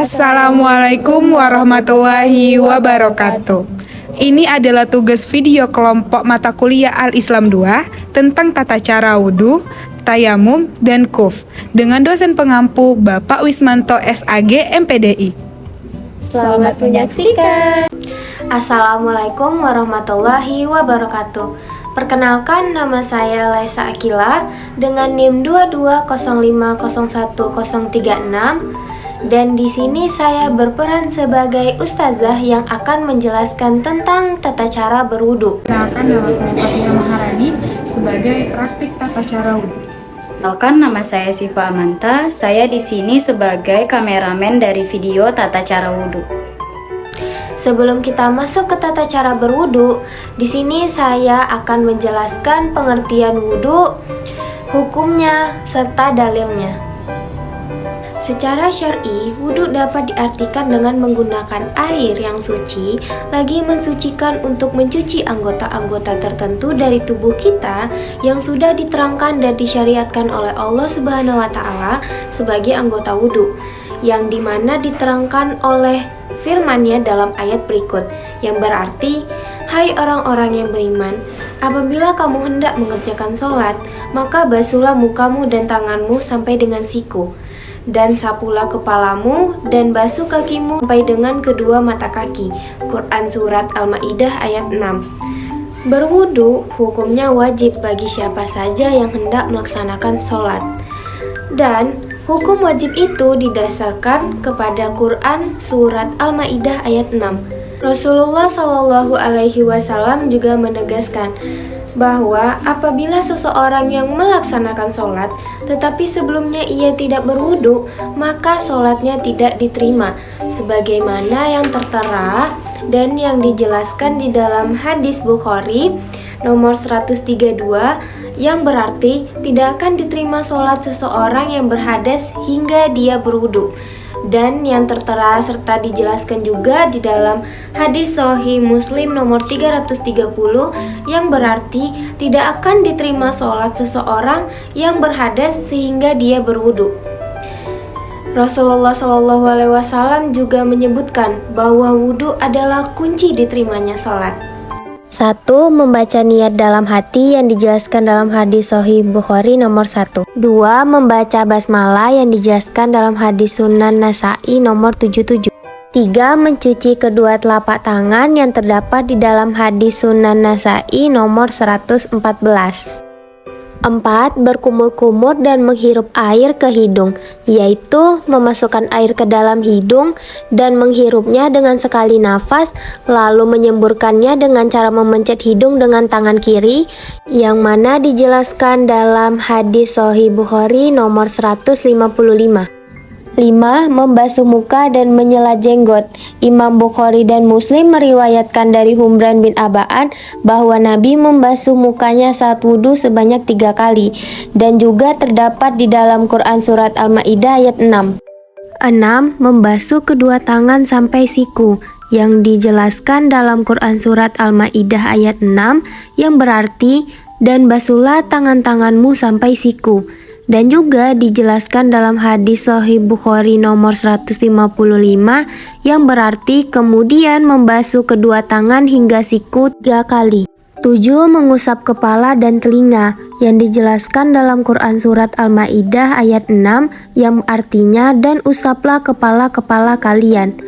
Assalamualaikum warahmatullahi wabarakatuh. Ini adalah tugas video kelompok mata kuliah Al-Islam 2 tentang tata cara wudhu, tayamum, dan kuf dengan dosen pengampu Bapak Wismanto SAG MPDI. Selamat menyaksikan. Assalamualaikum warahmatullahi wabarakatuh. Perkenalkan, nama saya Laisa Akila dengan NIM 220501036 dan di sini saya berperan sebagai ustazah yang akan menjelaskan tentang tata cara berwudu. Perkenalkan, nama saya Fatia Maharani sebagai praktik tata cara wudhu. Perkenalkan, nama saya Siva Amanta. Saya di sini sebagai kameramen dari video tata cara wudhu. Sebelum kita masuk ke tata cara berwudu, di sini saya akan menjelaskan pengertian wudu, hukumnya, serta dalilnya. Secara syar'i, wudu dapat diartikan dengan menggunakan air yang suci, lagi mensucikan untuk mencuci anggota-anggota tertentu dari tubuh kita yang sudah diterangkan dan disyariatkan oleh Allah Subhanahu wa Ta'ala sebagai anggota wudu, yang dimana diterangkan oleh firman-Nya dalam ayat berikut, yang berarti, "Hai orang-orang yang beriman, apabila kamu hendak mengerjakan sholat, maka basuhlah mukamu dan tanganmu sampai dengan siku, dan sapulah kepalamu dan basuh kakimu sampai dengan kedua mata kaki." Quran Surat Al-Ma'idah ayat 6. Berwudu hukumnya wajib bagi siapa saja yang hendak melaksanakan sholat, dan hukum wajib itu didasarkan kepada Quran Surat Al-Ma'idah ayat 6. Rasulullah Shallallahu Alaihi Wasallam juga menegaskan bahwa apabila seseorang yang melaksanakan sholat tetapi sebelumnya ia tidak berwudu, maka sholatnya tidak diterima, sebagaimana yang tertera dan yang dijelaskan di dalam hadis Bukhari nomor 132, yang berarti tidak akan diterima sholat seseorang yang berhadas hingga dia berwudu, dan yang tertera serta dijelaskan juga di dalam hadis Sahih Muslim nomor 330, yang berarti tidak akan diterima sholat seseorang yang berhadas sehingga dia berwudu. Rasulullah Shallallahu Alaihi Wasallam juga menyebutkan bahwa wudu adalah kunci diterimanya sholat. 1. Membaca niat dalam hati yang dijelaskan dalam hadis Sahih Bukhari nomor 1. 2. Membaca basmalah yang dijelaskan dalam hadis Sunan Nasa'i nomor 77. 3. Mencuci kedua telapak tangan yang terdapat di dalam hadis Sunan Nasa'i nomor 114. 4. Berkumur-kumur dan menghirup air ke hidung, yaitu memasukkan air ke dalam hidung dan menghirupnya dengan sekali nafas, lalu menyemburkannya dengan cara memencet hidung dengan tangan kiri, yang mana dijelaskan dalam hadis Sahih Bukhari nomor 155. 5. Membasuh muka dan menyela jenggot. Imam Bukhari dan Muslim meriwayatkan dari Humran bin Abaan bahwa Nabi membasuh mukanya saat wudhu sebanyak 3 kali, dan juga terdapat di dalam Quran Surat Al-Ma'idah ayat 6. 6. Membasuh kedua tangan sampai siku, yang dijelaskan dalam Quran Surat Al-Ma'idah ayat 6, yang berarti, dan basuhlah tangan-tanganmu sampai siku, dan juga dijelaskan dalam hadis Sahih Bukhari nomor 155, yang berarti kemudian membasuh kedua tangan hingga siku 3 kali. 7. Mengusap kepala dan telinga, yang dijelaskan dalam Quran Surat Al-Ma'idah ayat 6, yang artinya, dan usaplah kepala-kepala kalian.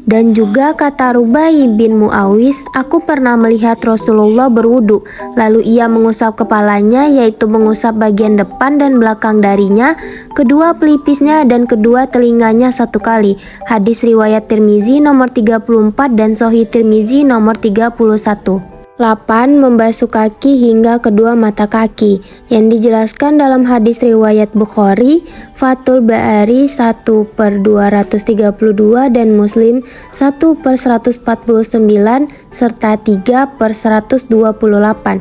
Dan juga kata Rubai bin Muawis, aku pernah melihat Rasulullah berwudu, lalu ia mengusap kepalanya, yaitu mengusap bagian depan dan belakang darinya, kedua pelipisnya dan kedua telinganya 1 kali. Hadis riwayat Tirmizi nomor 34 dan Sahih Tirmizi nomor 31. 8. Membasuh kaki hingga kedua mata kaki, yang dijelaskan dalam hadis riwayat Bukhari, Fathul Bari 1/232 dan Muslim 1/149 serta 3/128.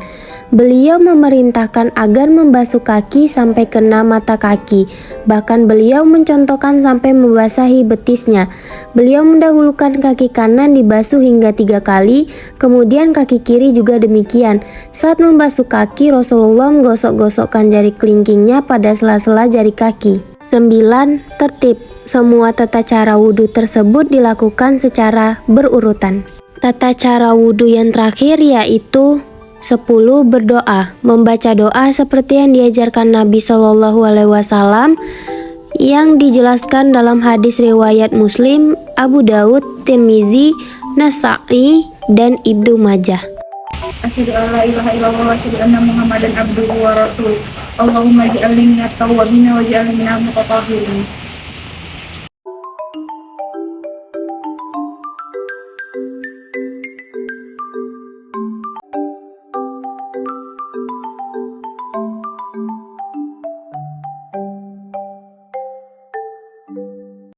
Beliau memerintahkan agar membasuh kaki sampai kena mata kaki, bahkan beliau mencontohkan sampai membasahi betisnya. Beliau mendahulukan kaki kanan dibasuh hingga 3 kali, kemudian kaki kiri juga demikian. Saat membasuh kaki, Rasulullah menggosok-gosokkan jari kelingkingnya pada sela-sela jari kaki. 9. Tertib. Semua tata cara wudhu tersebut dilakukan secara berurutan. Tata cara wudhu yang terakhir yaitu 10. Berdoa. Membaca doa seperti yang diajarkan Nabi Shallallahu Alaihi Wasallam yang dijelaskan dalam hadis riwayat Muslim, Abu Daud, Tirmizi, Nasa'i, dan Ibnu Majah. Asyhadu an la ilaha illallah wa asyhadu anna Muhammadan abduhu wa rasuluh. Allahumma ij'alni minat tawwabin wa ij'alni minal mutatahhirin.